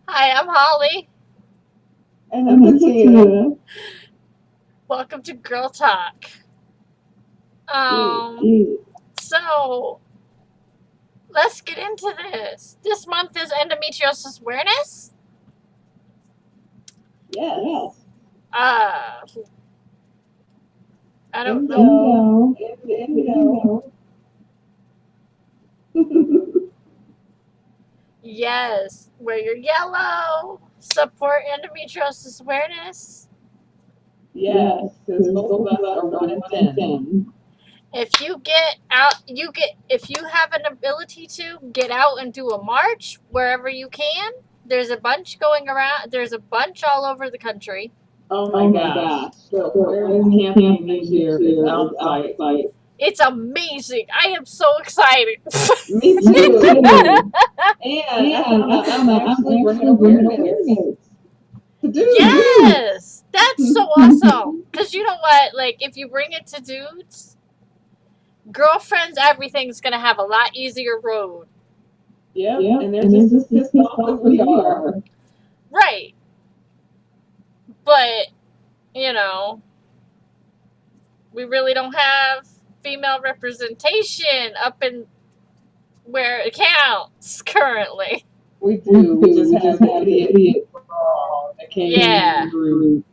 Hi, I'm Holly. And I'm Patina. Welcome to Girl Talk. Um, so let's get into this. This month is Endometriosis Awareness. Yes. Uh, I don't know. Endo. Yes, wear your yellow. Support Endometriosis Awareness. Yes, because both of us are 1 in 10. If you get out, if you have an ability to get out and do a march wherever you can. There's a bunch going around. There's a bunch all over the country. Oh my gosh. So where is camping this year is outside. It's amazing. I am so excited. Me too. And I found out I'm actually bringing awareness to dudes. Yes, that's so awesome. Because you know what? Like, if you bring it to dudes, girlfriends, everything's going to have a lot easier road. Yep. And they're just as pissed off as we are. Right. But, you know, we really don't have female representation up in where it counts currently. We do. We just have that idiot that came Yeah. in the group.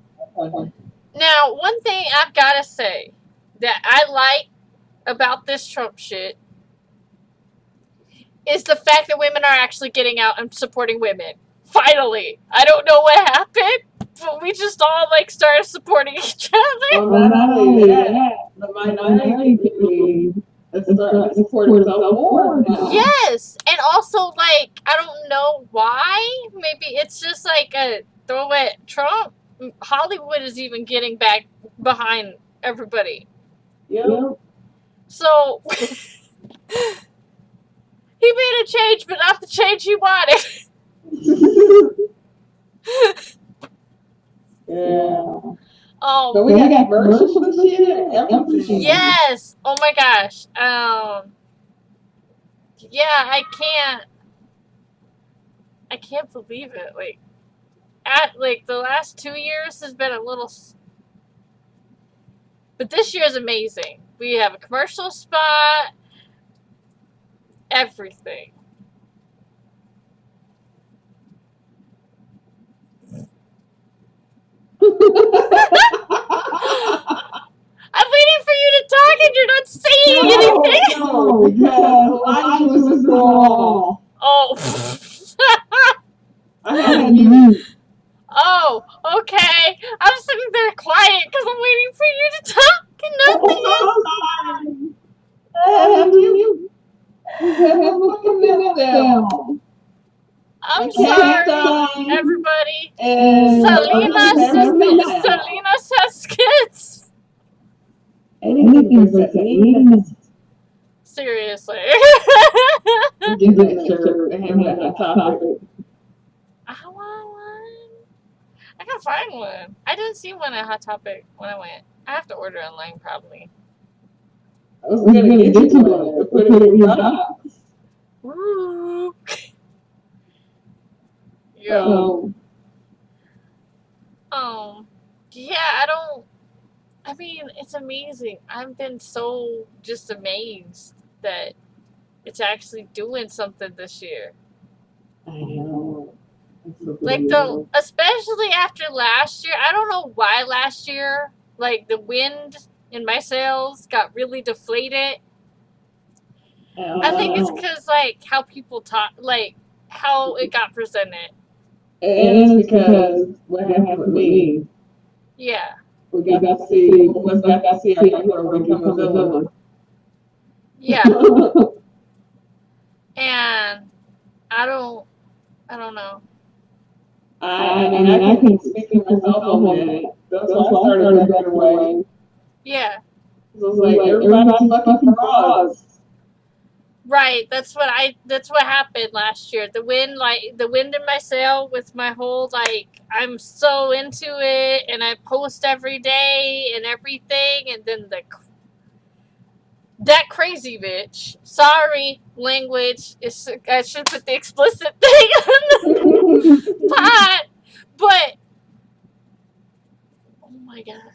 Now, one thing I've got to say that I like about this Trump shit is the fact that women are actually getting out and supporting women. Finally. I don't know what happened, but we just all, like, started supporting each other. Well, not only that, the minority community is starting to support itself more now. Yes, and also, like, I don't know why. Maybe it's just like a throw at Trump. Hollywood is even getting back behind everybody. Yep. So he made a change, but not the change he wanted. Yeah. Oh, So we got commercials for this year. Everything. yes. Oh my gosh. Yeah, I can't believe it. Like the last 2 years has been a little, but this year is amazing. We have a commercial spot, everything. I'm waiting for you to talk and you're not saying anything. No, because Elijah was just wrong. Oh. I had you. Oh, okay. I'm sitting there quiet because I'm waiting for you to talk and nothing. I have you. You have a fucking meltdown. I'm sorry, everybody. And Selena says kids. Anything but that. Seriously. Get that shirt and have that topic. I want one. I can find one. I didn't see one at Hot Topic when I went. I have to order online probably. I was gonna get you one to put it in your box. Ooh. Yo. Yeah, I mean, it's amazing. I've been so just amazed that it's actually doing something this year. I know. Like especially after last year. I don't know why last year, like the wind in my sails got really deflated. I think it's because like how people talk, like how it got presented. And it's because what happened with me. Yeah. We got to see our hero become a villain. Yeah. And I don't know. I mean, I can speak for myself on that. That's why I started looking away. Yeah. So it's like everybody's fucking frauds. Right, that's what happened last year. The wind in my sail with my whole, like, I'm so into it and I post every day and everything, and then That crazy bitch. Sorry, language. I should put the explicit thing on the pot. But oh my god.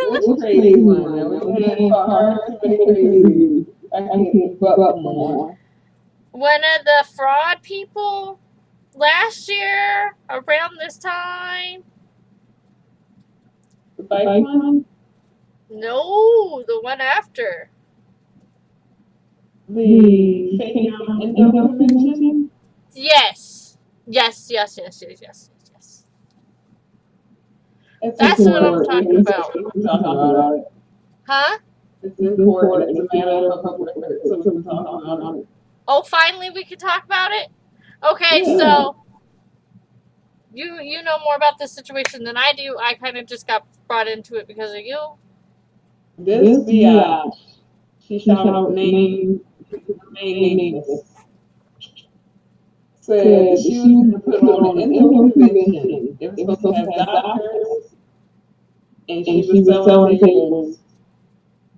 Which crazy one? Now we had far too many crazy. I can't keep up more. One of the fraud people last year around this time. The bike one? No, the one after. The fake endo convention? Yes. Yes. It's That's what I'm important. talking about. We can talk about it. Huh? It's important. It's a matter of public record, so we can talk about it. Oh, finally we can talk about it? Okay, Yeah. so you know more about this situation than I do. I kind of just got brought into it because of you. This biatch, she shall name nameless, said she was going to put on an endo convention. It was supposed to have doctors, and she was selling tables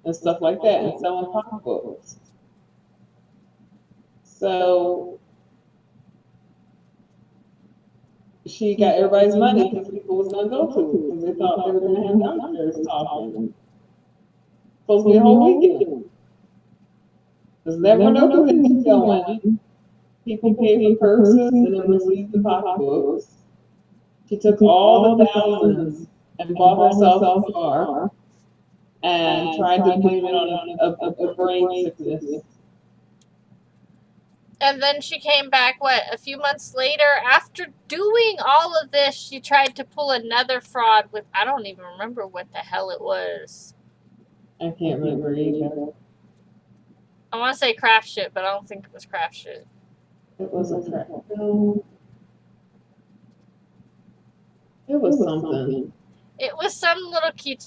and stuff like that, and selling pocketbooks. So she got everybody's money because people was going to go to it because they thought they were going to have doctors talking. Supposed to be a whole weekend. There's never no convention going. People pay for purses and then received the pocketbooks. She took all the thousands and bought herself a car and tried to blame it on a brain sickness. And then she came back, a few months later? After doing all of this, she tried to pull another fraud with, I don't even remember what the hell it was. I can't remember either. I want to say craft shit, but I don't think it was craft shit. It wasn't craft. No. It was something. It was some little cute,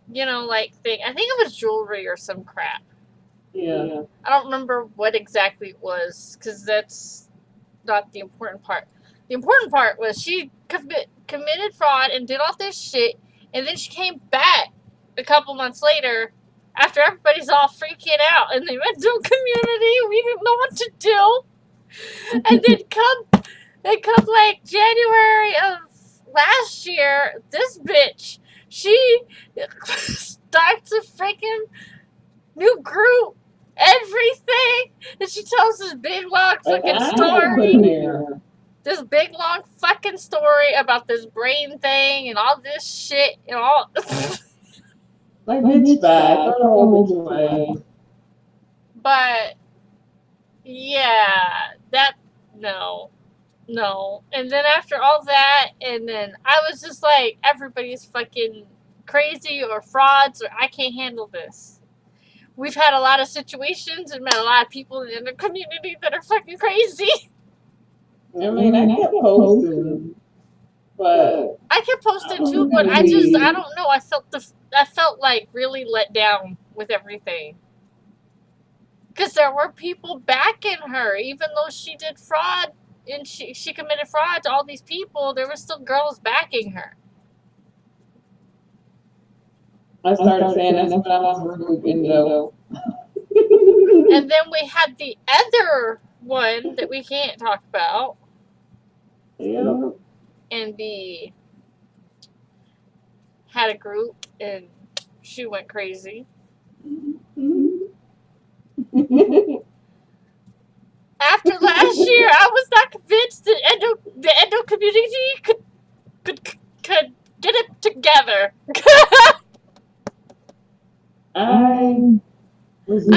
like thing. I think it was jewelry or some crap. Yeah. I don't remember what exactly it was because that's not the important part. The important part was she committed fraud and did all this shit, and then she came back a couple months later after everybody's all freaking out in the mental community. We didn't know what to do. And then come like January of last year, this bitch, she starts a freaking new group, everything, and she tells this big long fucking story. This big long fucking story about this brain thing and all this shit and all. Like bitch bad, throw the whole bitch away. But yeah, no. And then after all that, and then I was just like, everybody's fucking crazy or frauds, or I can't handle this. We've had a lot of situations and met a lot of people in the community that are fucking crazy. I mean, I kept posting, but I kept posting too, but I don't know. I felt like really let down with everything. Because there were people backing her, even though she did fraud and she committed fraud to all these people, there were still girls backing her. I started saying that's when I was rude, endo. And then we had the other one that we can't talk about. Yeah. And had a group and she went crazy. After last year, I was not convinced that the endo community could get it together. I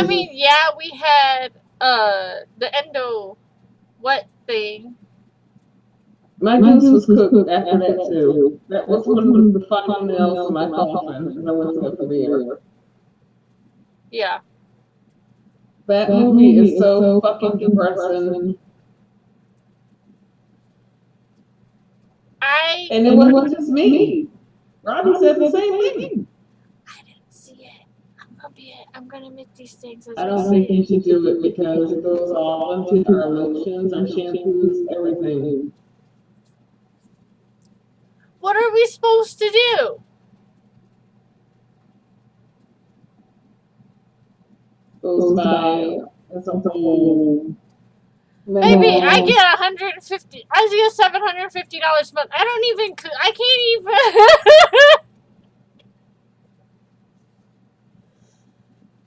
mean, yeah, we had the endo thing. My juice was cooked after that too. That was one of the final nails in my coffin when I went to the premiere. Yeah. That movie is so fucking depressing. And it wasn't just me. Robbie said the same thing. I didn't see it. I'm gonna make these things. I don't think you should do it because it goes all into our lotions, our shampoos, everything. What are we supposed to do? goes by as a whole. Maybe I get $150. I get $750 a month. I don't even. I can't even.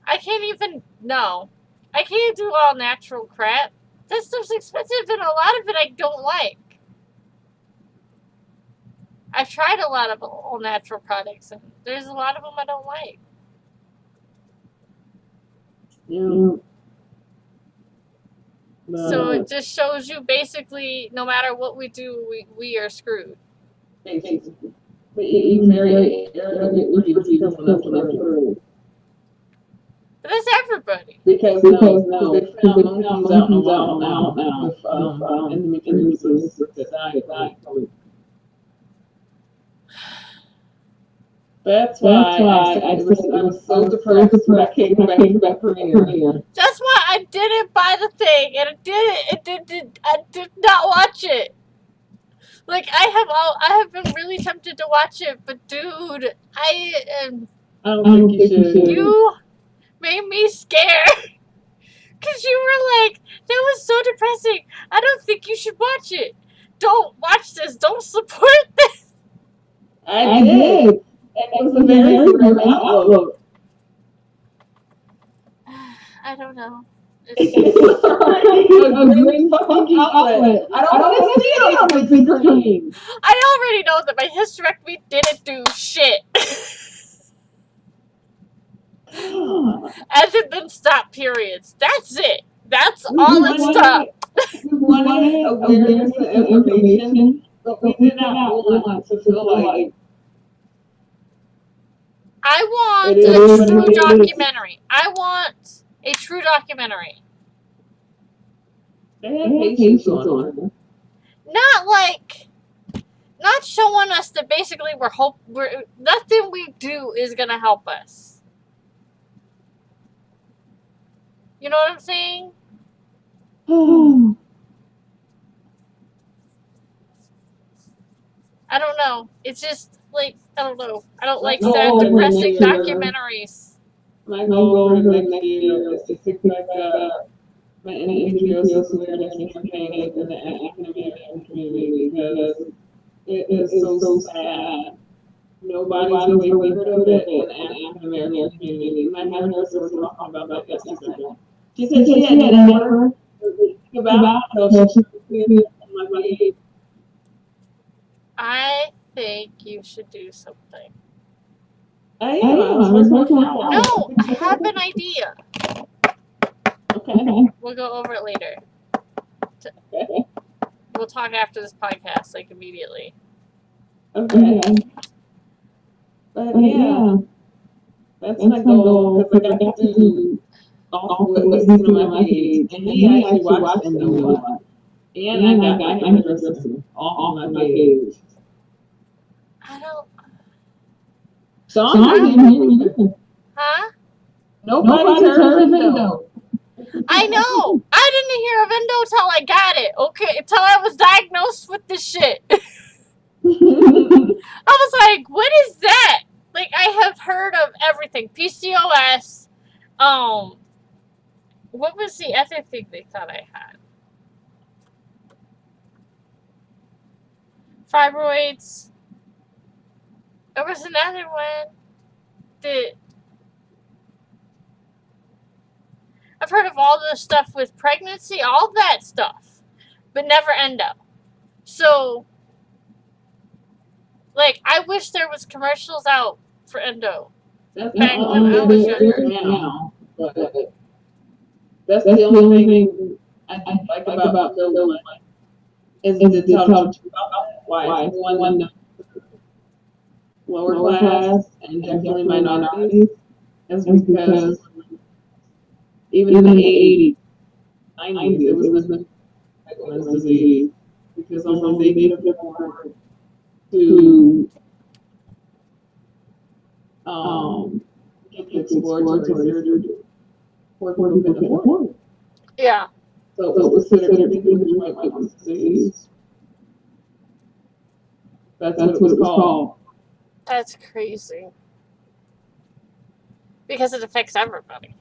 I can't even. No, I can't do all natural crap. That stuff's expensive, and a lot of it I don't like. I've tried a lot of all natural products, and there's a lot of them I don't like. Yeah. So it just shows you basically, no matter what we do, we are screwed. Basically. But you're very arrogant with your because that's what I've heard. But that's everybody. Because they found monkeys out in the wild now with endometriosis that died from it. That's why I was so depressed when I came back to Korea. That's why I didn't buy the thing, and I did not watch it. Like I have been really tempted to watch it, but dude, I don't think you should. You made me scared. Cause you were like, that was so depressing. I don't think you should watch it. Don't watch this. Don't support this. I did. And it was a very grim outlook. I don't know. It's a great fucking outlet. I don't want to see it on the big screen. I already know that my hysterectomy didn't do shit. As it then stopped periods. That's it. That's all it stopped. We wanted awareness and information, but we did not want to feel like. I want a true documentary. I want a true documentary. They have patience on. Not showing us that basically we're nothing we do is gonna help us. You know what I'm saying? I don't know. It's just like, I don't know. I don't like sad, depressing documentaries. My goal for the next year is to pick back up my Endometriosis Awareness campaign in the African American community because it is so sad. Nobody's really heard of it in the African American community. My nurse was talking about that yesterday. She said she had never heard about it. I think you should do something. I am. No, I have an idea. Okay. We'll go over it later. We'll talk after this podcast, like immediately. Okay. But yeah, that's my goal because I got to do all what was on my page, and he actually watched Endo a lot. And I got my hairdresser off my page. I don't. Sean didn't hear me. Huh? Nobody's heard of Endo. I know. I didn't hear of Endo till I got it. Okay, until I was diagnosed with this shit. I was like, what is that? Like, I have heard of everything. PCOS. What was the other thing they thought I had? Fibroids. There was another one that I've heard of all the stuff with pregnancy, all that stuff, but never endo. So, like, I wish there was commercials out for endo. Back when I was younger now, but that's the only thing I like about Endo is to tell why one lower class and definitely minorities is because even in the 80s, 90s, it was the disease because although they did more to get the exploratory surgery for people who can afford it. Yeah. So it was considered white people's disease. That's what it was called. That's crazy. Because it affects everybody.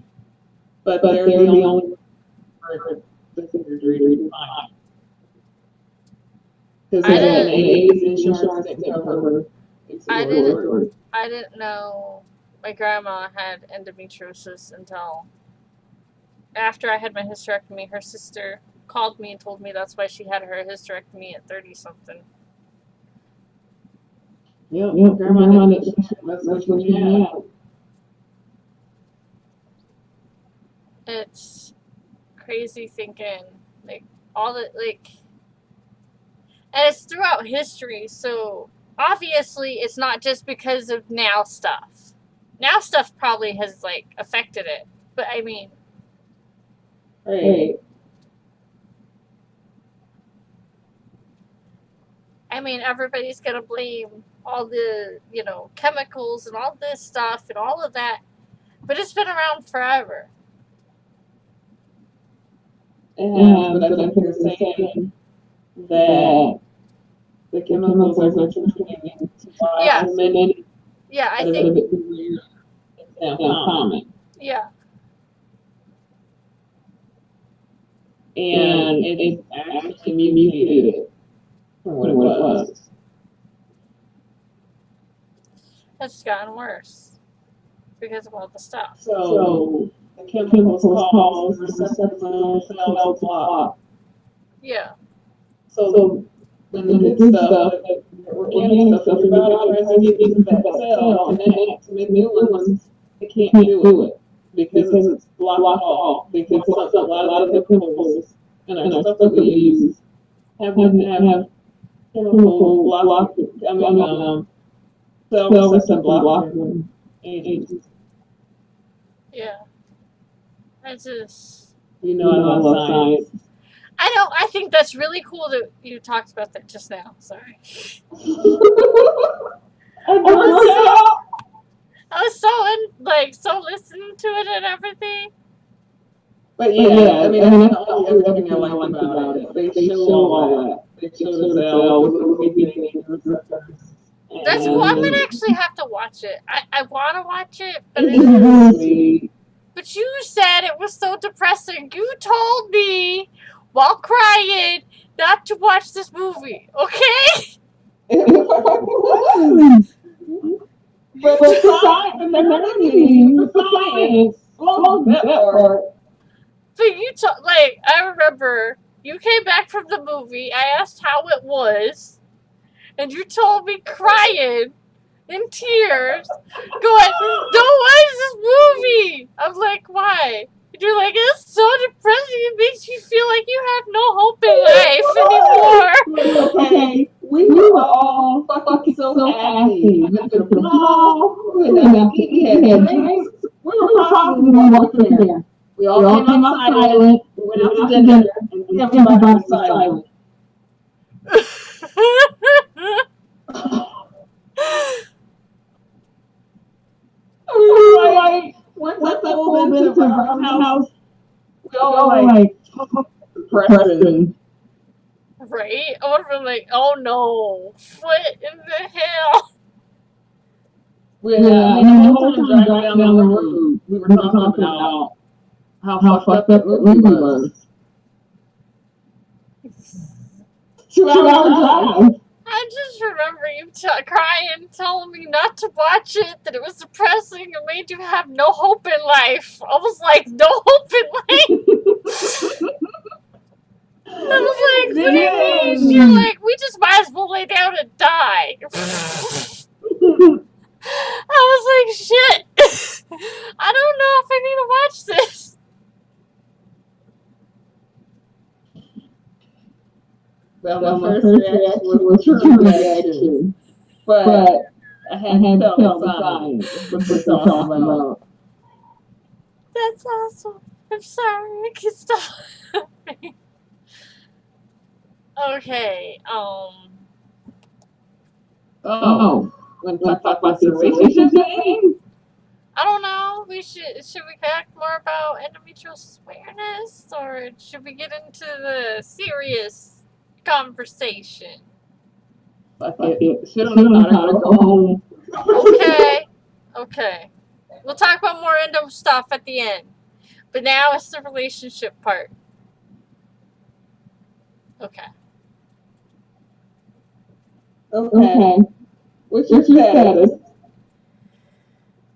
but they're the only for the surgery to find. Because an AIDS insurance didn't cover. I didn't know my grandma had endometriosis until after I had my hysterectomy. Her sister called me and told me that's why she had her hysterectomy at 30-something. Yeah, grandma didn't. That's what you had. It's crazy thinking, like, all the, like, and it's throughout history, so obviously it's not just because of now stuff. Now stuff probably has, like, affected it, but I mean... Right. I mean, everybody's gonna blame all the, you know, chemicals and all this stuff and all of that, but it's been around forever. But I think they're saying that the chemicals are contributing to why so many. Yeah, I think it's now common. Yeah. And it's actually mutated from what it was. It's gotten worse because of all the stuff. So the chemicals cause receptors on cells to block. Yeah. So when the good stuff, the organic stuff, your body tries to get into that cell and connect to make new ones, it can't do it because it's blocked off. Because a lot of the chemicals and our stuff that we use have chemical blocking. Cell receptor blocking agents. Yeah. I just... I love science. I know. I think that's really cool that you talked about that just now. Sorry. I was so listening to it and everything. But yeah, I mean that's the only other thing I like about it. They show all that. They show the cell. That's cool. I'm gonna actually have to watch it. I want to watch it, but but you said it was so depressing. You told me while crying not to watch this movie. Okay? But the science, that part. But I remember you came back from the movie. I asked how it was, and you told me crying in tears, going, "Don't watch this movie." I'm like, "Why?" And you're like, "It's so depressing. It makes you feel like you have no hope in life anymore." Okay. We were all fucking so happy. We went to the mall. We had drinks. We were possibly walking there. We all came out silent. We went out to dinner, and everybody was silent. Once I pulled into our house, we all like depressing. Right? I would have been like, "Oh no, what in the hell?" The whole time driving down the road, we were talking about how fucked up the movie was. 2 hours drive. I just remember you crying, telling me not to watch it, that it was depressing and made you have no hope in life. I was like, no hope in life? I was like, what do you mean? You're like, we just might as well lay down and die. I was like, shit. I don't know if I need to watch this. Well, my first reaction was true reaction. But I had to tell the science what we're talking about. That's awesome. I'm sorry. I can't stop. Okay. When we talk about the relationship thing? I don't know. Should we talk more about endometriosis awareness, or should we get into the serious conversation? Okay. We'll talk about more endo stuff at the end. But now it's the relationship part. Okay. Okay. What's your status?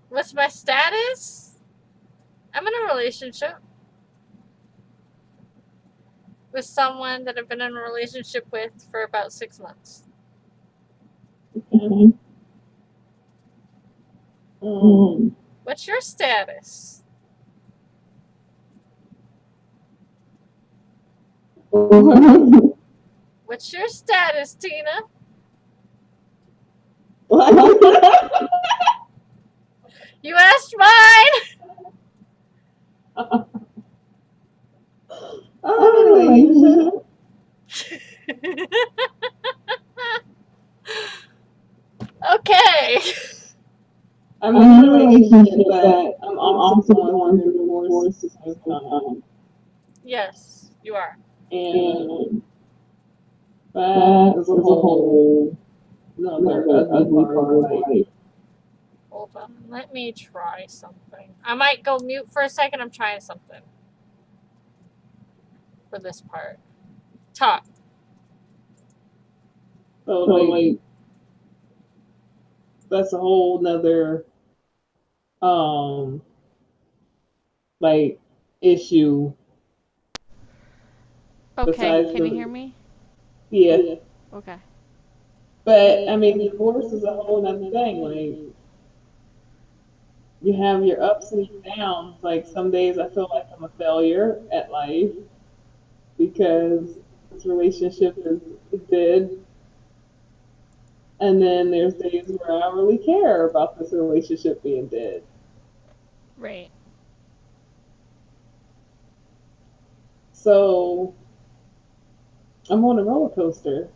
What's my status? I'm in a relationship with someone that I've been in a relationship with for about 6 months. Okay. What's your status? What's your status, Tina? You asked mine! Relationship. Okay. I'm in a relationship, but I'm also going through divorce at the same time. Yes, you are. And that is a whole another ugly part of life. Hold on. Let me try something. I might go mute for a second. I'm trying something for this part. Talk. So like that's a whole nother like issue. Okay, can you hear me? Yeah. Okay. But I mean divorce is a whole nother thing. Like you have your ups and your downs. Like some days I feel like I'm a failure at life because this relationship is dead. And then there's days where I really care about this relationship being dead. Right. So I'm on a roller coaster.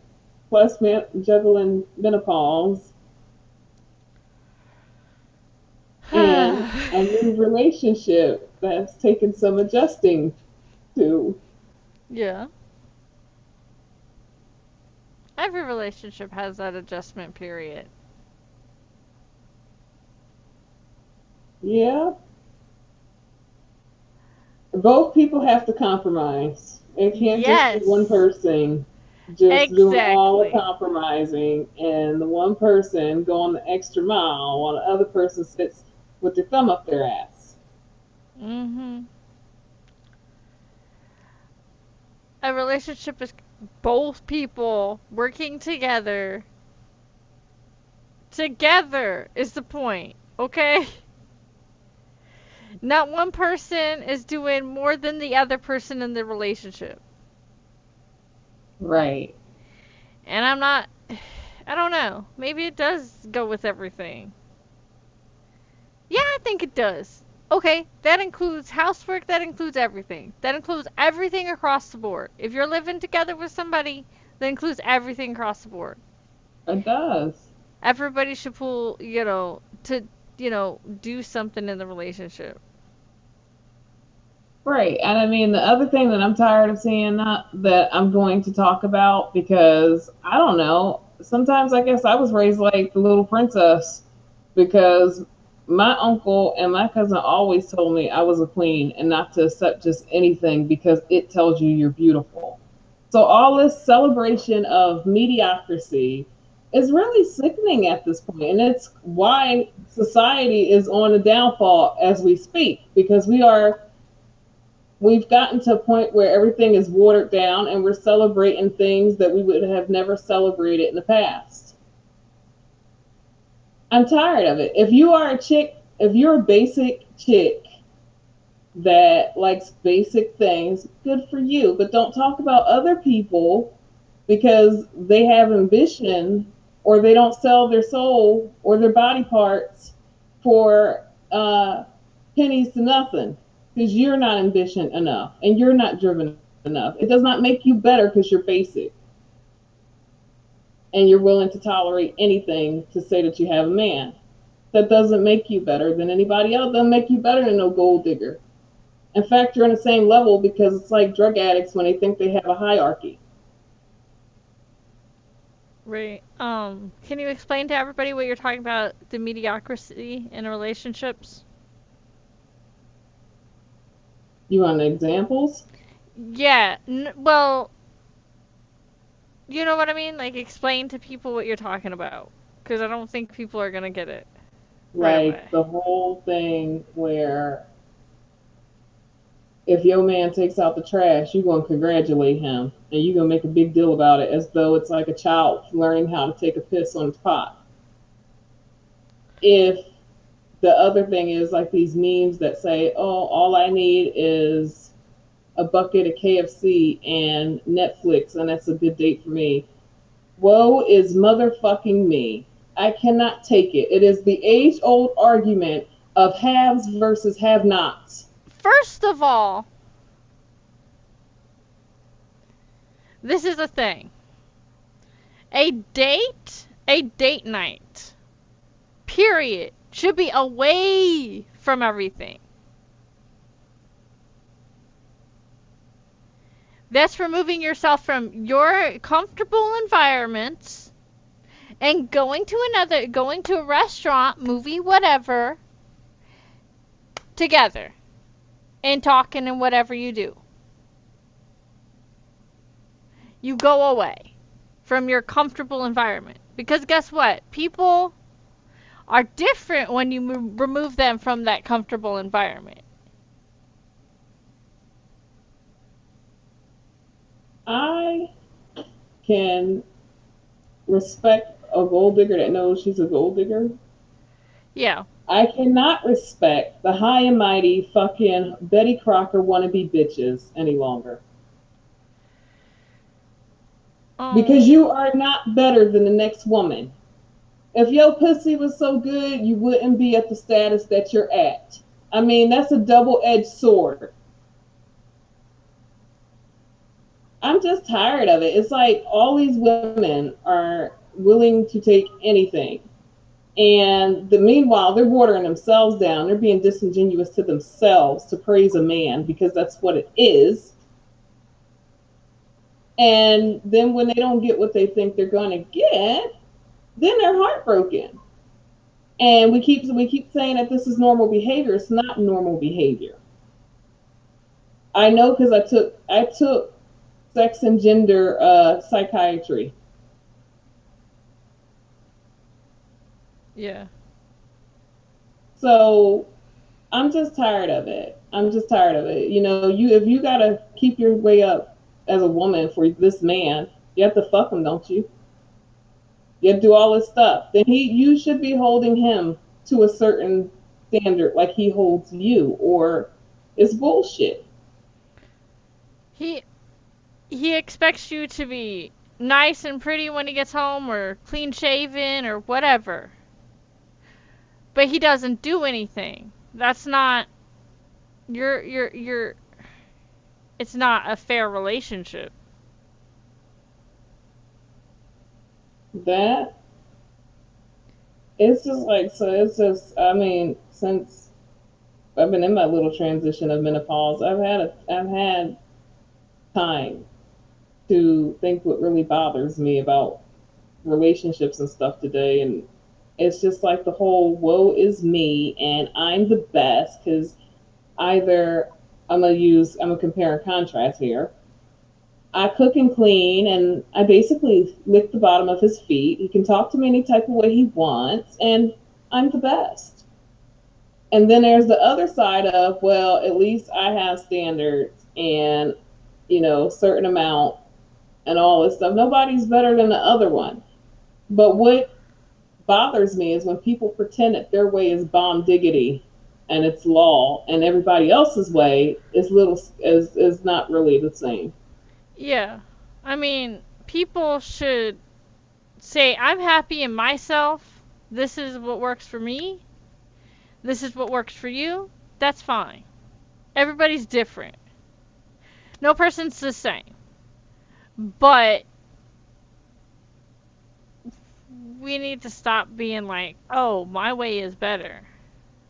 Plus, juggling menopause and a new relationship that's taken some adjusting to. Yeah. Every relationship has that adjustment period. Yeah, both people have to compromise. It can't just be one Yes. person just doing all the Exactly. compromising and the one person going the extra mile while the other person sits with their thumb up their ass. Mhm. A relationship is both people working together. Together is the point, okay? Not one person is doing more than the other person in the relationship. Right. And I'm not I don't know. Maybe it does go with everything. Yeah, I think it does. Okay, that includes housework, that includes everything. That includes everything across the board. If you're living together with somebody, that includes everything across the board. It does. Everybody should pull, do something in the relationship. Right. And I mean, the other thing that I'm tired of seeing that I'm going to talk about because I don't know, sometimes I guess I was raised like the little princess because my uncle and my cousin always told me I was a queen and not to accept just anything because it tells you you're beautiful. So all this celebration of mediocrity is really sickening at this point, and it's why society is on a downfall as we speak because we've gotten to a point where everything is watered down and we're celebrating things that we would have never celebrated in the past. I'm tired of it. If you're a basic chick that likes basic things, good for you. But don't talk about other people because they have ambition or they don't sell their soul or their body parts for pennies to nothing because you're not ambitious enough and you're not driven enough. It does not make you better because you're basic and you're willing to tolerate anything to say that you have a man. That doesn't make you better than anybody else. Doesn't make you better than no gold digger. In fact, you're on the same level because it's like drug addicts when they think they have a hierarchy. Right. Can you explain to everybody what you're talking about the mediocrity in relationships? You want examples? Yeah. Well, you know what I mean? Like, explain to people what you're talking about. Because I don't think people are going to get it right Like away. the whole thing where if your man takes out the trash, you're going to congratulate him and you're going to make a big deal about it as though it's like a child learning how to take a piss on its pot. If the other thing is like these memes that say, oh, all I need is a bucket of KFC and Netflix, and that's a good date for me. Woe is motherfucking me. I cannot take it. It is the age old argument of haves versus have nots. First of all, this is a thing. A date night, period, should be away from everything. That's removing yourself from your comfortable environments and going to a restaurant, movie, whatever, together and talking and whatever you do. You go away from your comfortable environment. Because guess what? People are different when you remove them from that comfortable environment. I can respect a gold digger that knows she's a gold digger. Yeah. I cannot respect the high and mighty fucking Betty Crocker wannabe bitches any longer. Because Oh. you are not better than the next woman. If your pussy was so good, you wouldn't be at the status that you're at. I mean, that's a double edged sword. I'm just tired of it. It's like all these women are willing to take anything. And meanwhile, they're watering themselves down. They're being disingenuous to themselves to praise a man because that's what it is. And then when they don't get what they think they're going to get, then they're heartbroken. And we keep saying that this is normal behavior. It's not normal behavior. I know because I took sex and gender psychiatry. Yeah. So I'm just tired of it. I'm just tired of it. You know, you if you gotta keep your way up as a woman for this man, you have to fuck him, don't you? You have to do all this stuff. Then you should be holding him to a certain standard like he holds you, or it's bullshit. He he expects you to be nice and pretty when he gets home or clean shaven or whatever. But he doesn't do anything. That's not you're it's not a fair relationship. That it's just like so. It's just I mean, since I've been in my little transition of menopause, I've had time to think what really bothers me about relationships and stuff today, and it's just like the whole woe is me and I'm the best because either I'm gonna compare and contrast here. I cook and clean, and I basically lick the bottom of his feet. He can talk to me any type of way he wants, and I'm the best. And then there's the other side of, well, at least I have standards and, certain amount and all this stuff. Nobody's better than the other one. But what bothers me is when people pretend that their way is bomb diggity and it's law, and everybody else's way is not really the same. Yeah. I mean, people should say I'm happy in myself. This is what works for me. This is what works for you. That's fine. Everybody's different. No person's the same. But we need to stop being like, oh, my way is better.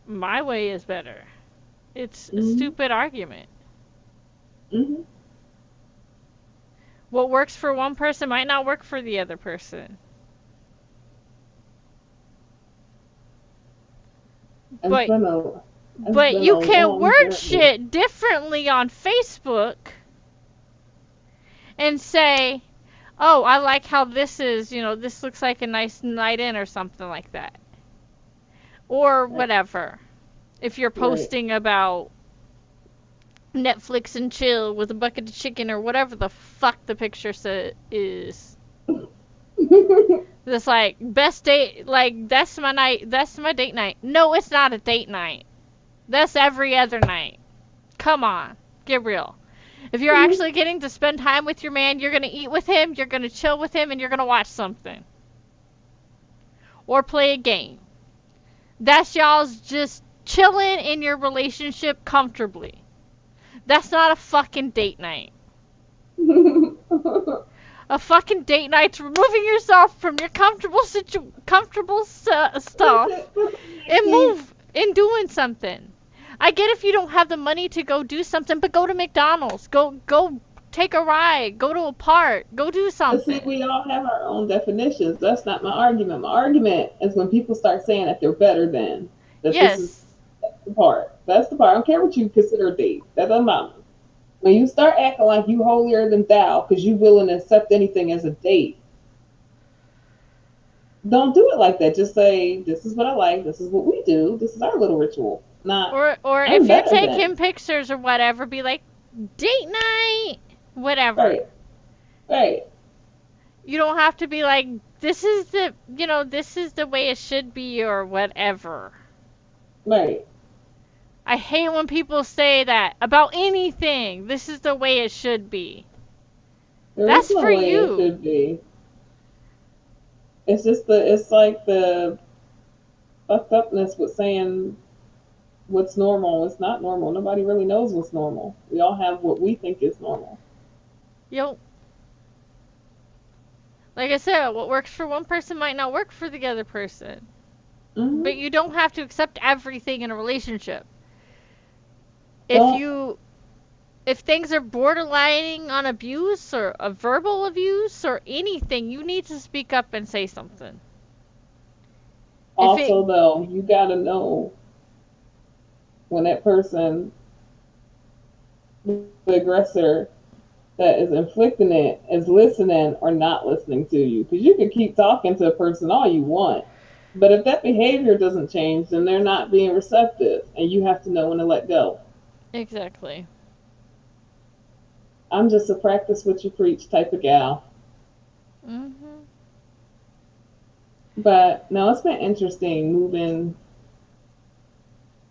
My way is better. It's a Mm-hmm. stupid argument. Mm-hmm. What works for one person might not work for the other person. And But it's been a But been you a can long word journey. shit differently on Facebook and say, oh, I like how this is, this looks like a nice night in or something like that. Or whatever. If you're posting about Netflix and chill with a bucket of chicken or whatever the fuck the picture is. That's like, best date, like, that's my night, that's my date night. No, it's not a date night. That's every other night. Come on, get real. If you're actually getting to spend time with your man, you're gonna eat with him, you're gonna chill with him, and you're gonna watch something. Or play a game. That's y'all's just chilling in your relationship comfortably. That's not a fucking date night. A fucking date night's removing yourself from your comfortable stuff and move and doing something. I get if you don't have the money to go do something, but go to McDonald's. Go take a ride. Go to a park. Go do something. But see, we all have our own definitions. That's not my argument. My argument is when people start saying that they're better than. That yes. That's the part. That's the part. I don't care what you consider a date. That doesn't matter. When you start acting like you holier than thou because you willing to accept anything as a date, don't do it like that. Just say, this is what I like. This is what we do. This is our little ritual. Not, or if you're taking pictures or whatever, be like, date night, whatever. Right. You don't have to be like, this is the way it should be or whatever. Right. I hate when people say that about anything. This is the way it should be. That's for you. It should be. It's like the fucked upness with saying what's normal. It's not normal. Nobody really knows what's normal. We all have what we think is normal. Yo. Like I said, what works for one person might not work for the other person. Mm-hmm. But you don't have to accept everything in a relationship. If things are borderlining on abuse or a verbal abuse or anything, you need to speak up and say something. Also, though, you gotta know when that person, the aggressor that is inflicting it, is listening or not listening to you. Because you can keep talking to a person all you want, but if that behavior doesn't change, then they're not being receptive, and you have to know when to let go. Exactly. I'm just a practice what you preach type of gal. Mm-hmm. But no, it's been interesting moving,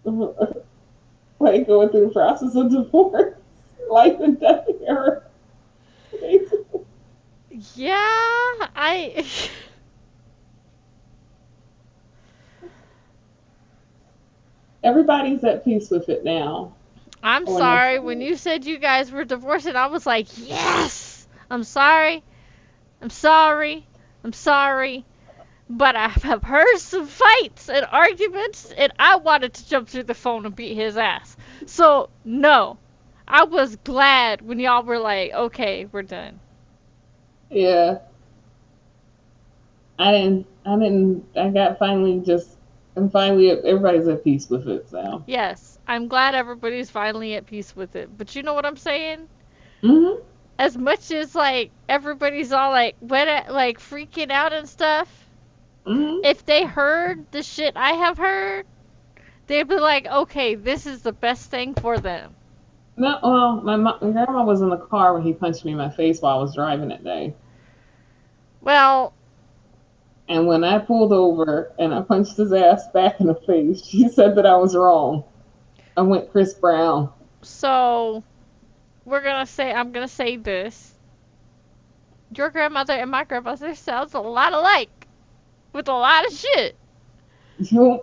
like going through the process of divorce, life and death era. Yeah, Everybody's at peace with it now. I'm sorry. When you said you guys were divorcing, I was like, yes! I'm sorry. I'm sorry. I'm sorry. But I have heard some fights and arguments, and I wanted to jump through the phone and beat his ass. So, no. I was glad when y'all were like, okay, we're done. Yeah. I got finally everybody's at peace with it, so. Yes, I'm glad everybody's finally at peace with it. But you know what I'm saying? Mm-hmm. As much as, like, everybody's all, like, freaking out and stuff, mm-hmm. If they heard the shit I have heard, they'd be like, okay, this is the best thing for them. No, well, my grandma was in the car when he punched me in my face while I was driving that day. Well. And when I pulled over and I punched his ass back in the face, she said that I was wrong. I went Chris Brown. So, I'm gonna say this. Your grandmother and my grandmother sounds a lot alike. With a lot of shit. You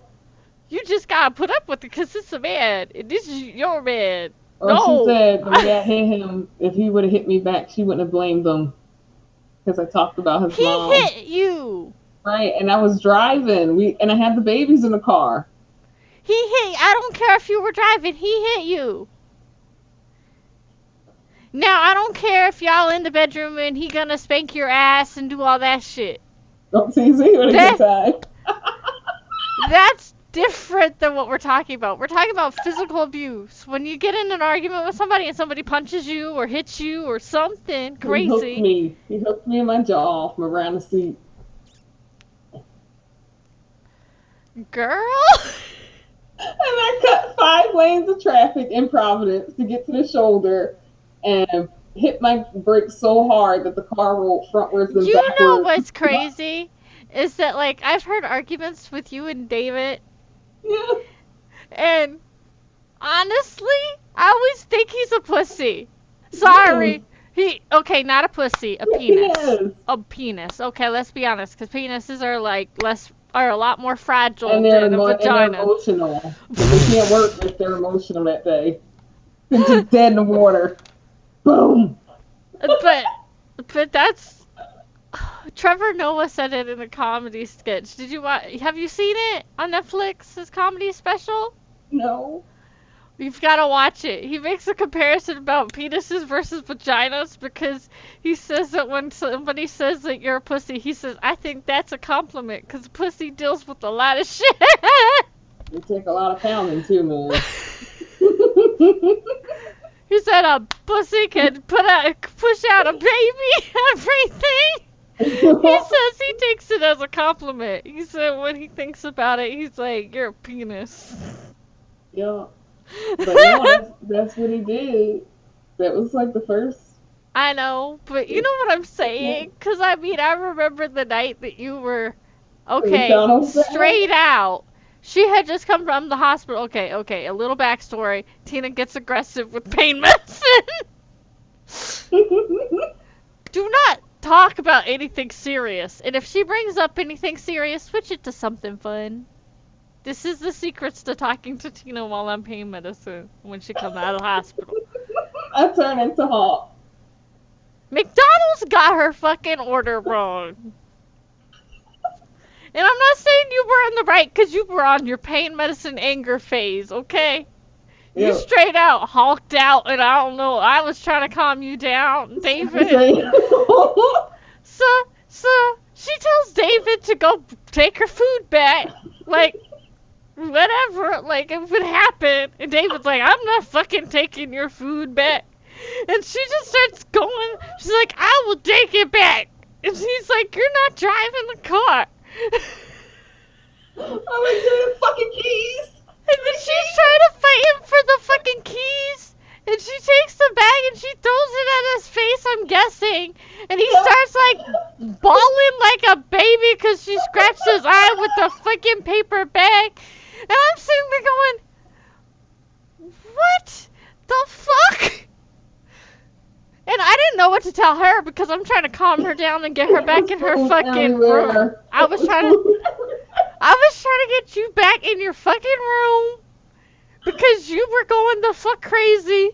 just gotta put up with it because it's a man. And this is your man. Well, she said when I hit him, if he would have hit me back, she wouldn't have blamed him. Because I talked about his mom. He hit you. Right, and I was driving. And I had the babies in the car. He hit. I don't care if you were driving. He hit you. Now I don't care if y'all in the bedroom and he gonna spank your ass and do all that shit. Don't tease me when it gets time. different than what we're talking about. We're talking about physical abuse. When you get in an argument with somebody and somebody punches you or hits you or something He hooked crazy. me. He hooked me in my jaw from around the seat. Girl? And I cut 5 lanes of traffic in Providence to get to the shoulder and hit my brakes so hard that the car rolled frontwards and You know backwards. what's crazy? Is that, like, I've heard arguments with you and David, Yeah. and honestly, I always think he's a pussy. Sorry. Okay, not a pussy, a penis. Yes. A penis. Okay, let's be honest, because penises are, like, are a lot more fragile And they're, than a and they're vagina. emotional. They can't work if they're emotional that day. They're just dead in the water. Boom. But that's Trevor Noah said it in a comedy sketch. Did you watch? Have you seen it on Netflix? His comedy special. No. You've got to watch it. He makes a comparison about penises versus vaginas because he says that when somebody says that you're a pussy, he says, I think that's a compliment because pussy deals with a lot of shit. They take a lot of pounding too, man. He said a pussy can push out a baby, everything. He says he takes it as a compliment. He said when he thinks about it, he's like, you're a penis. Yeah. But no, that's what he did. That was like the first. I know, but you know what I'm saying? Because, I mean, I remember the night that you were, okay, straight out. She had just come from the hospital. Okay, a little backstory. Tina gets aggressive with pain medicine. Do not talk about anything serious. And if she brings up anything serious, switch it to something fun. This is the secrets to talking to Tina while on pain medicine when she comes out of the hospital. I turn into Hawk. McDonald's got her fucking order wrong. And I'm not saying you were in the right because you were on your pain medicine anger phase, okay? Yeah. You straight out hulked out, and I don't know. I was trying to calm you down, David. So she tells David to go take her food back, like whatever, like it would happen. And David's like, I'm not fucking taking your food back. And she just starts going. She's like, I will take it back. And he's like, you're not driving the car. I'm like, the fucking keys. And then she's trying to fight him for the fucking keys. And she takes the bag and she throws it at his face, I'm guessing. And he starts like bawling like a baby because she scratched his eye with the fucking paper bag. And I'm sitting there going, what the fuck? And I didn't know what to tell her because I'm trying to calm her down and get her back in her fucking room. I was trying to get you back in your fucking room because you were going the fuck crazy.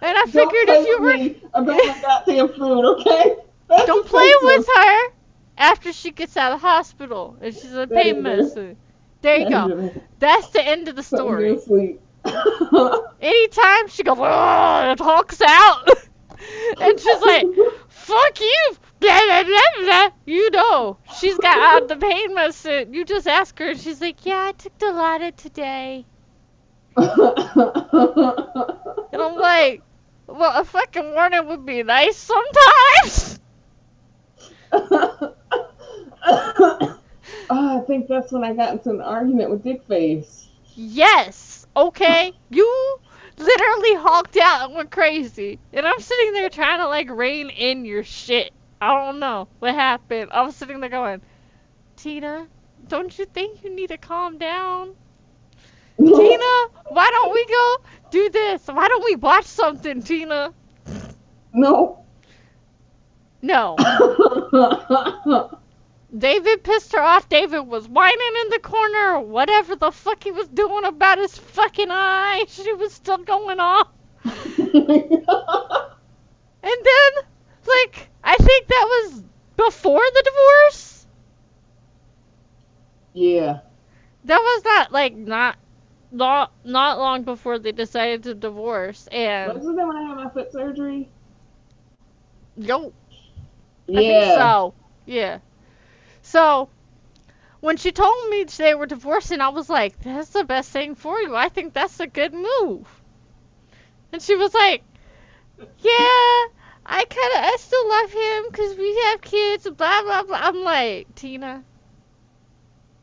And I figured if you were about my goddamn food, okay? Don't play with her after she gets out of the hospital and she's in pain medicine. There you go. That's the end of the story. Anytime she goes, oh, it hulks out. And she's like, fuck you. Blah, blah, blah, blah. You know, she's got out the pain medicine. You just ask her and she's like, yeah, I took Dilaudid today. And I'm like, well, a fucking warning would be nice sometimes. I think that's when I got into an argument with Dickface. Yes, okay. You literally hulked out and went crazy. And I'm sitting there trying to, like, rein in your shit. I don't know what happened. I was sitting there going, Tina, don't you think you need to calm down? Tina, why don't we go do this? Why don't we watch something, Tina? No. No. David pissed her off. David was whining in the corner or whatever the fuck he was doing about his fucking eye. She was still going off. And then, like, I think that was before the divorce. Yeah. That was not long before they decided to divorce. And wasn't that when I had my foot surgery? Yo. Yeah. I think so. Yeah. So, when she told me they were divorcing, I was like, that's the best thing for you. I think that's a good move. And she was like, yeah, I still love him because we have kids, blah, blah, blah. I'm like, Tina,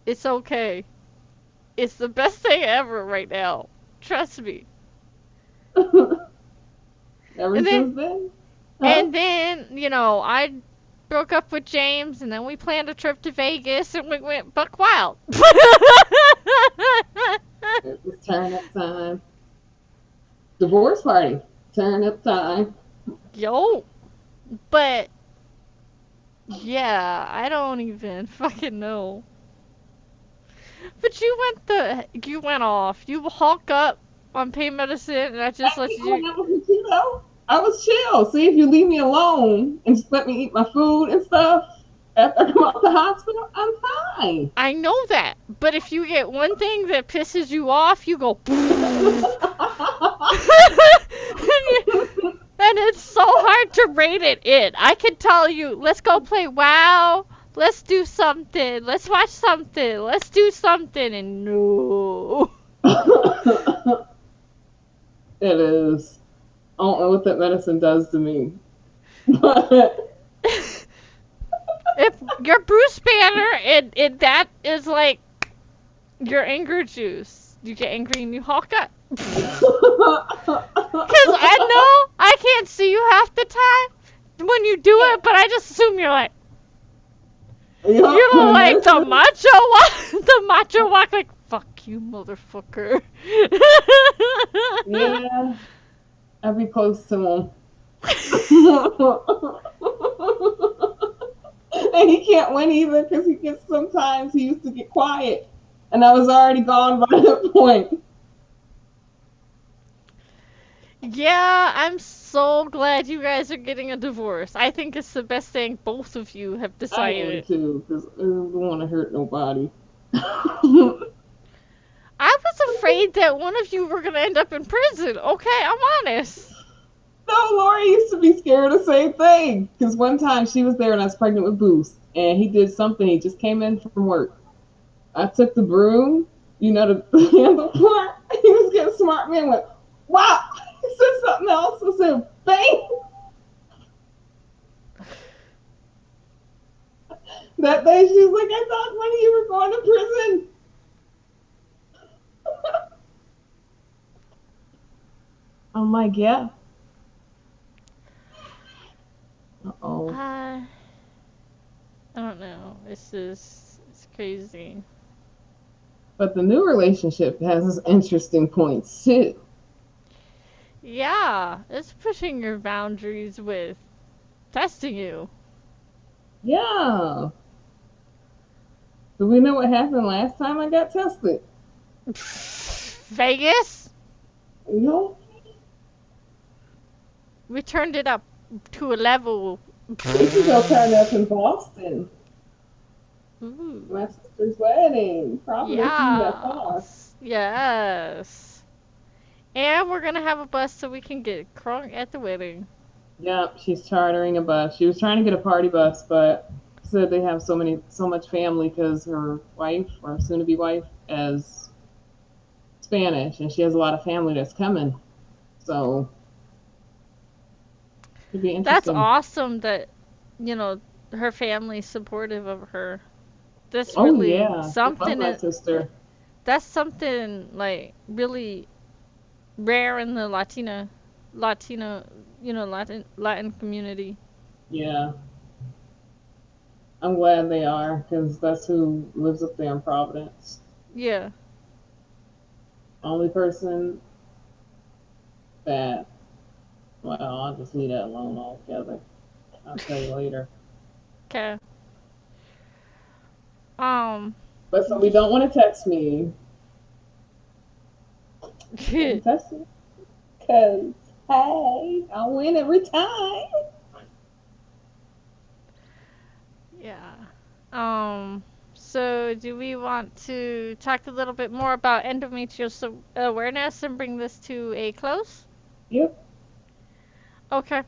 it's okay. It's the best thing ever right now. Trust me. Ever And then, since then? Huh? and then, I broke up with James, and then we planned a trip to Vegas, and we went buck wild. It was turn up time. Divorce party. Turn up time. Yo, but yeah, I don't even fucking know. But you went off. You hulk up on pain medicine, and I just let you. I was chill. See, if you leave me alone and just let me eat my food and stuff after I come out the hospital, I'm fine. I know that, but if you get one thing that pisses you off, you go. And it's so hard to rate it in. I can tell you, let's go play WoW. Let's do something. Let's watch something. Let's do something. And no. It is. I don't know what that medicine does to me. But if you're Bruce Banner and that is like your anger juice, you get angry and you hulk up. Because I know I can't see you half the time when you do it, but I just assume you're like, you know, like the macho walk, like, fuck you, motherfucker. Yeah, I'd be close to him. And he can't win either because sometimes he used to get quiet. And I was already gone by that point. Yeah, I'm so glad you guys are getting a divorce. I think it's the best thing both of you have decided. I am too, because I don't want to hurt nobody. I was afraid that one of you were going to end up in prison. Okay, I'm honest. No, Lori used to be scared of the same thing. Because one time she was there and I was pregnant with Boost. And he did something. He just came in from work. I took the broom, the handle part. He was getting smart. Man went, wow. He said something else. I said, bang. That day she was like, I thought one of you were going to prison. I'm like, yeah. Uh-oh. I don't know. It's crazy. But the new relationship has its interesting points too. Yeah, it's pushing your boundaries with testing you. Yeah. Do we know what happened last time I got tested? Vegas? No. We turned it up to a level. We could go turn up in Boston. Ooh. My sister's wedding. Probably that far. Yes. And we're gonna have a bus so we can get crunk at the wedding. Yep, she's chartering a bus. She was trying to get a party bus, but said they have so much family because her wife, or soon-to-be wife, is Spanish, and she has a lot of family that's coming. So it'd be interesting. That's awesome that, her family's supportive of her. That's really something. I love my sister. That's something like really rare in the Latin community. Yeah. I'm glad they are, because that's who lives up there in Providence. Yeah. Only person that, well, I'll just leave that alone altogether. I'll tell you later. Okay. But so we don't want to text me. Text me. Because, hey, I win every time. Yeah. So do we want to talk a little bit more about endometriosis awareness and bring this to a close? Yep. Okay.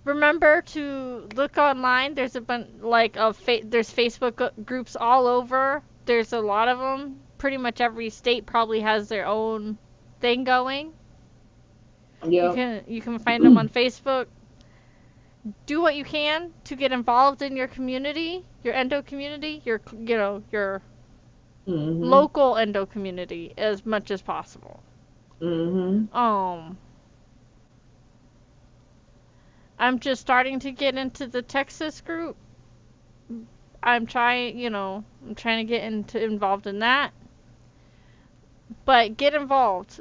Remember to look online. There's a bunch like of there's Facebook groups all over. There's a lot of them. Pretty much every state probably has their own thing going. Yep. You can find them on Facebook. Do what you can to get involved in your community, your endo community, your your local endo community as much as possible. I'm just starting to get into the Texas group. I'm trying to get involved in that. But get involved.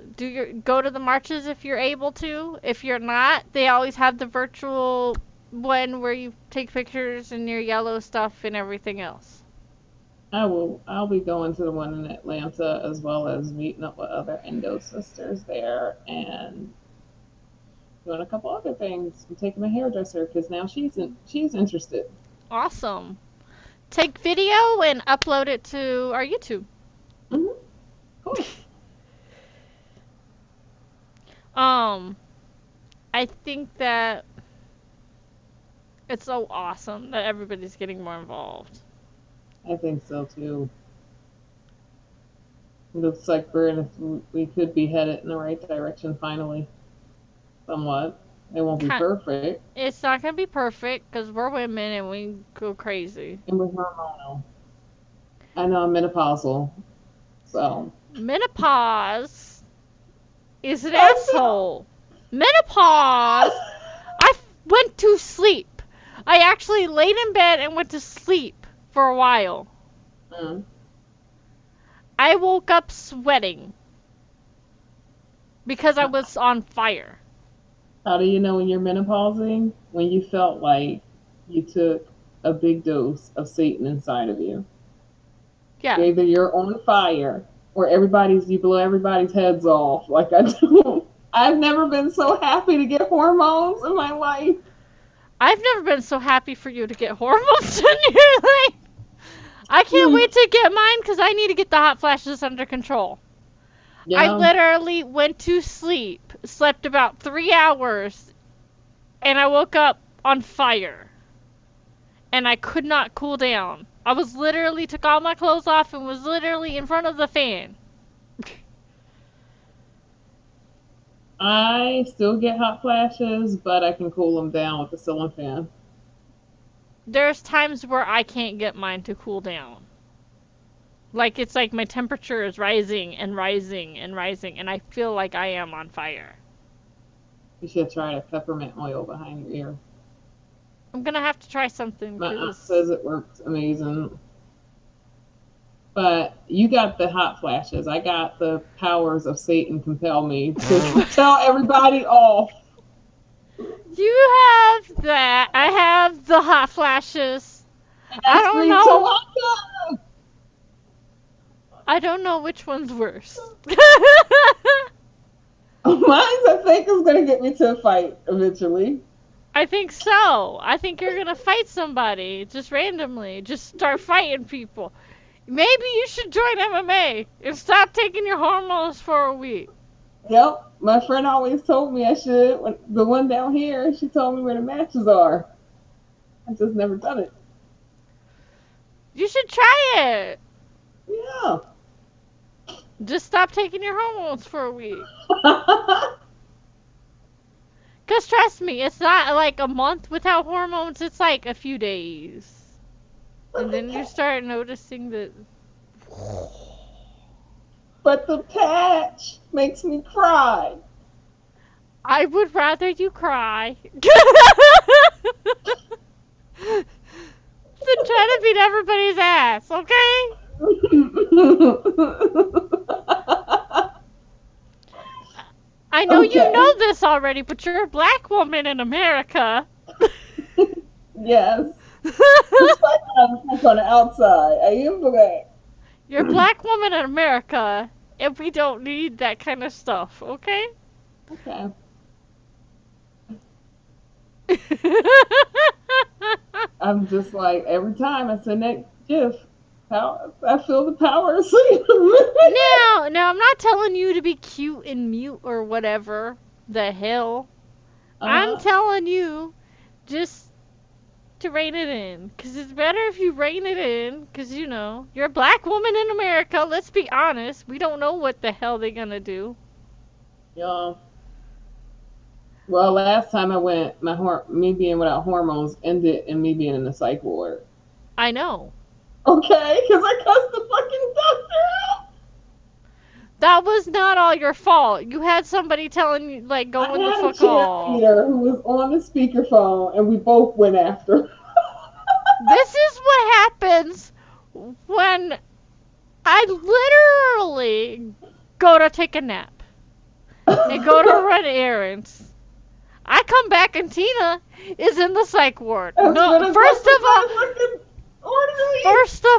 Go to the marches if you're able to. If you're not, they always have the virtual one where you take pictures and your yellow stuff and everything else. I'll be going to the one in Atlanta, as well as meeting up with other endo sisters there and doing a couple other things. I'm taking my hairdresser because now she's interested. Awesome. Take video and upload it to our YouTube. Cool. I think that it's so awesome that everybody's getting more involved. I think so too. It looks like we could be headed in the right direction finally. Somewhat. It won't be perfect. It's not gonna be perfect because we're women and we go crazy. And we're hormonal. I know I'm menopausal. So. Menopause is an asshole. Menopause. I went to sleep. I actually laid in bed and went to sleep for a while. I woke up sweating because I was on fire. How do you know when you're menopausing? When you felt like you took a big dose of Satan inside of you. Yeah. Either you're on fire or you blow everybody's heads off like I do. I've never been so happy to get hormones in my life. I've never been so happy for you to get hormones in your life. I can't wait to get mine because I need to get the hot flashes under control. Yeah. I literally went to sleep, slept about 3 hours, and I woke up on fire. And I could not cool down. I was literally took all my clothes off and was literally in front of the fan. I still get hot flashes, but I can cool them down with the ceiling fan. There's times where I can't get mine to cool down. Like, it's like my temperature is rising and rising and rising, and I feel like I am on fire. You should try the peppermint oil behind your ear. I'm gonna have to try something. My aunt says it works amazing. But you got the hot flashes. I got the powers of Satan compel me to tell everybody off. You have that. I have the hot flashes. I don't know. I don't know which one's worse. Mine's, I think, is going to get me to a fight eventually. I think so. I think you're going to fight somebody just randomly. Just start fighting people. Maybe you should join MMA and stop taking your hormones for a week. Yep. My friend always told me I should. The one down here, she told me where the matches are. I just never done it. You should try it. Yeah. Just stop taking your hormones for a week. Because trust me, it's not like a month without hormones. It's like a few days. And then you start noticing that. But the patch makes me cry. I would rather you cry than try to beat everybody's ass, okay? I know you know this already, but you're a black woman in America. Yes. Despite I'm on the outside, I am black. You're a black woman in America, and we don't need that kind of stuff, okay? Okay. I'm just like, every time I send that GIF, I feel the power of Satan. Now, I'm not telling you to be cute and mute or whatever the hell. I'm telling you just to rein it in. Because it's better if you rein it in. Because, you know, you're a black woman in America. Let's be honest. We don't know what the hell they're going to do. Yeah. Well, last time I went, me being without hormones ended in me being in the psych ward. I know. Okay, because I cussed the fucking doctor out. That was not all your fault. You had somebody telling you, like, going the fuck I off. had a cheerleader who was on the speakerphone, and we both went after. This is what happens when I literally go to take a nap. And go to run errands. I come back and Tina is in the psych ward. No, first of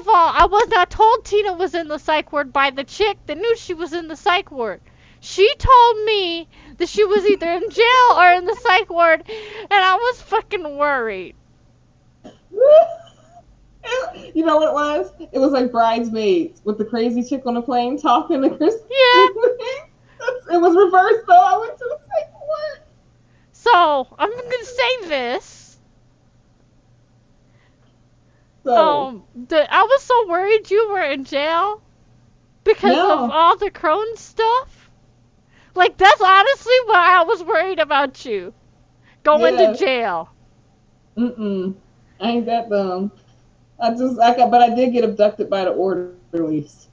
all, I was not told Tina was in the psych ward by the chick that knew she was in the psych ward. She told me that she was either in jail or in the psych ward, and I was fucking worried. You know what it was? It was like Bridesmaids with the crazy chick on the plane talking to Chris. Yeah. It was reversed though. I went to the psych ward. So, I'm gonna say this. So, I was so worried you were in jail because of all the Crohn's stuff. Like, that's honestly why I was worried about you. Going to jail. I ain't that dumb. But I did get abducted by the orderlies.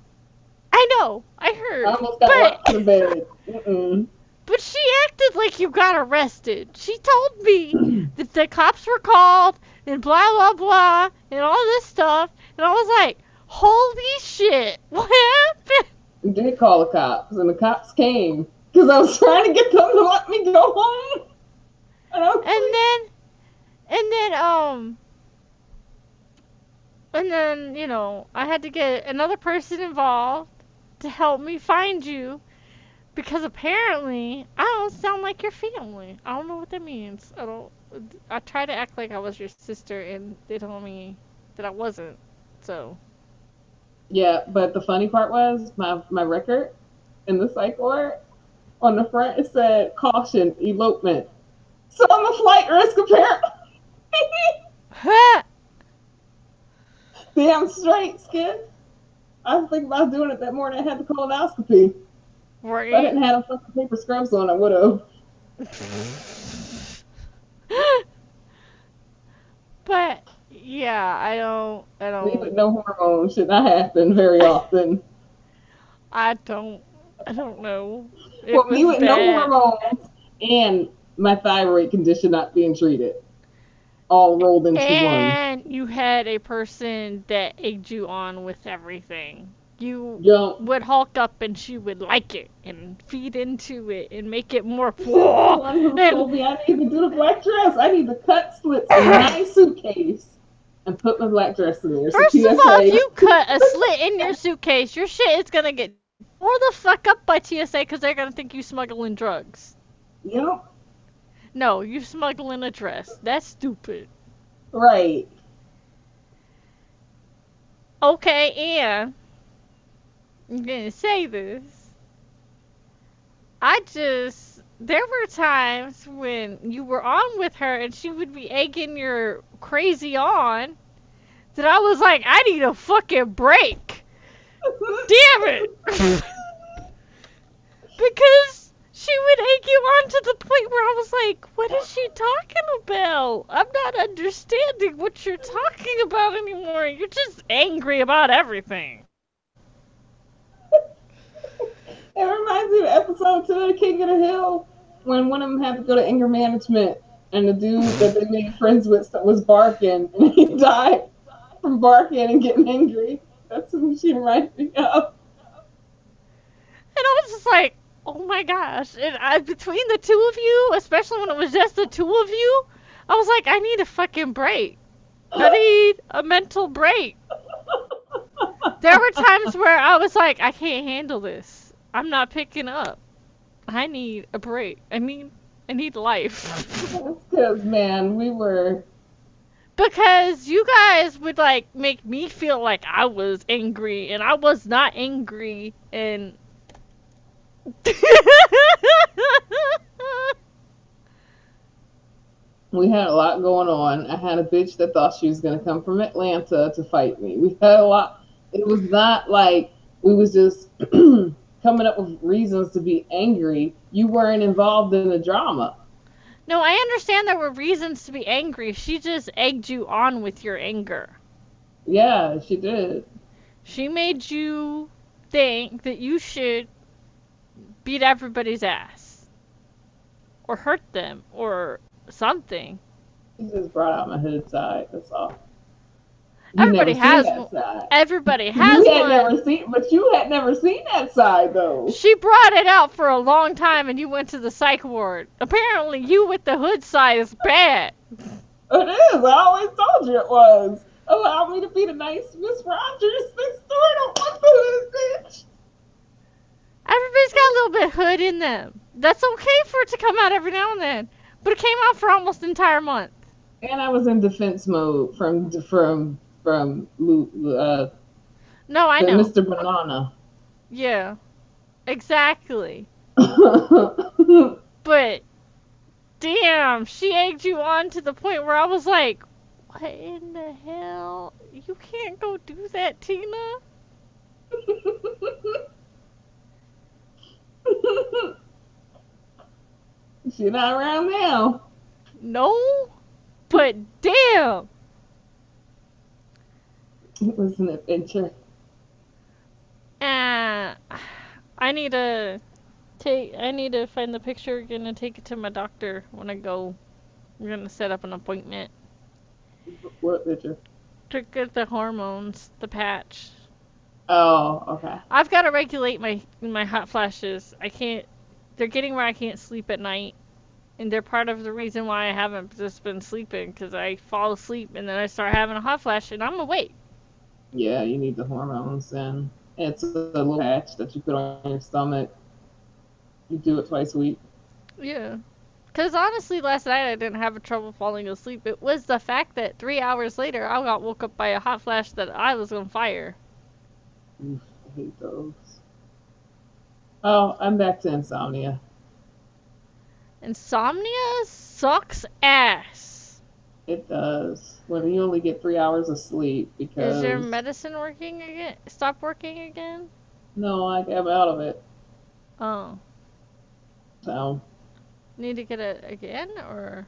I know. I heard. I almost got locked in the bed. But she acted like you got arrested. She told me that the cops were called and blah, blah, blah, and all this stuff. And I was like, holy shit, what happened? We did call the cops, and the cops came because I was trying to get them to let me go home. And then, you know, I had to get another person involved to help me find you. Because apparently, I don't sound like your family. I don't know what that means. I try to act like I was your sister, and they told me that I wasn't. So. Yeah, but the funny part was my record in the psych ward on the front it said caution elopement. So I'm a flight risk apparently. Damn straight, Skid. I was thinking about doing it that morning. I had the colonoscopy. Right. If I didn't have fucking paper scrubs on, I would have. But yeah, I don't. Me with no hormones should not happen very often. I don't know. Well, me with no hormones and my thyroid condition not being treated, all rolled into one. And you had a person that egged you on with everything. You would hulk up and she would like it and feed into it and make it more. One who told me I need to do the black dress. I need to cut slits in my suitcase and put my black dress in there. First of all, if you cut a slit in your suitcase, your shit is gonna get tore the fuck up by TSA because they're gonna think you smuggling drugs. Yep. No, you smuggling a dress. That's stupid. Right. Okay, and I'm gonna say this. There were times when you were on with her and she would be egging your crazy on that I was like, I need a fucking break. Damn it. Because she would egg you on to the point where I was like, what is she talking about? I'm not understanding what you're talking about anymore. You're just angry about everything. It reminds me of episode 2 of King of the Hill when one of them had to go to anger management and the dude that they made friends with was barking and he died from barking and getting angry. That's who she reminds me of. And I was just like, oh my gosh. And between the two of you, especially when it was just the two of you, I was like, I need a fucking break. I need a mental break. There were times where I was like, I can't handle this. I'm not picking up. I need a break. I need life. That's because, man, we were... Because you guys would, like, make me feel like I was angry, and I was not angry, and... We had a lot going on. I had a bitch that thought she was going to come from Atlanta to fight me. We had a lot. It was not like we was just coming up with reasons to be angry. You weren't involved in the drama. No, I understand there were reasons to be angry. She just egged you on with your anger. Yeah, she did. She made you think that you should beat everybody's ass. Or hurt them. Or something. She just brought out my hood side. That's all. You Everybody never seen has that one. side. Everybody has You had one. never seen, but you had never seen that side though. She brought it out for a long time and you went to the psych ward. Apparently you with the hood side is bad. It is. I always told you it was. Allow me to be the nice Miss Rogers next door. I don't want the hood, bitch. Everybody's got a little bit of hood in them. That's okay for it to come out every now and then. But it came out for almost an entire month. And I was in defense mode from No, I know. Mr. Banana. Yeah, exactly. But But damn, she egged you on to the point where I was like, what in the hell? You can't go do that, Tina. she's not around now. No, but damn. It was an adventure. I need to find the picture again and take it to my doctor when I go. I'm gonna set up an appointment What picture? to get the hormones, the patch. Oh, okay. I've got to regulate my hot flashes. I can't. They're getting where I can't sleep at night, and they're part of the reason why I haven't just been sleeping, because I fall asleep and then I start having a hot flash and I'm awake. Yeah, you need the hormones, and it's a little patch that you put on your stomach. You do it twice a week. Yeah. Because honestly, last night I didn't have trouble falling asleep. It was the fact that 3 hours later I got woke up by a hot flash that I was on fire. Oof, I hate those. Oh, I'm back to insomnia. Insomnia sucks ass. It does. When you only get 3 hours of sleep because... Is your medicine working again? Stop working again? No, I got out of it. Oh. So, Need to get it again, or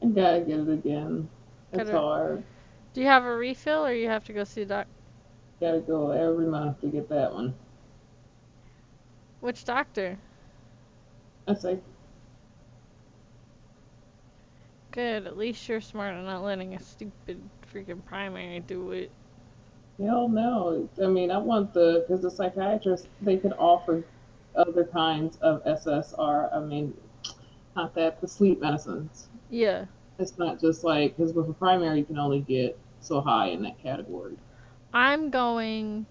I gotta get it again. It's Gotta- hard. do you have a refill, or you have to go see doc? Gotta go every month to get that one. Which doctor? I say, Good. At least you're smart and not letting a stupid freaking primary do it. hell no. I mean, I want because the psychiatrist, they could offer other kinds of SSR. I mean, not that, the sleep medicines. Yeah. It's not just like, because with a primary, you can only get so high in that category. I'm going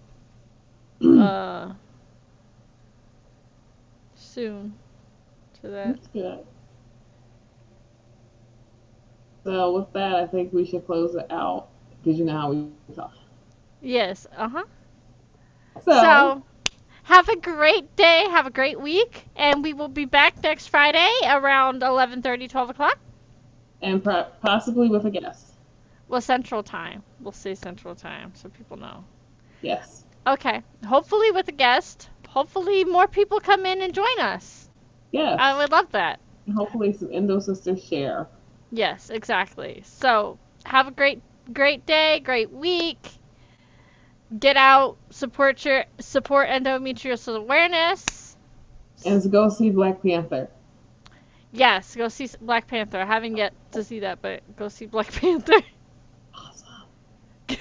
soon to that. That's good. So with that, I think we should close it out because you know how we talk. Yes. Uh-huh. So, Have a great day, have a great week, and we will be back next Friday around 11:30, 12 o'clock. and possibly with a guest. Well, Central Time. We'll say Central Time so people know. Yes. Okay. Hopefully with a guest. Hopefully more people come in and join us. Yes. I would love that. And hopefully some Endo sisters share. Yes, exactly. So, have a great day, great week. Get out, support Endometriosis Awareness. And go see Black Panther. Yes, go see Black Panther. I haven't yet to see that, but go see Black Panther. Awesome.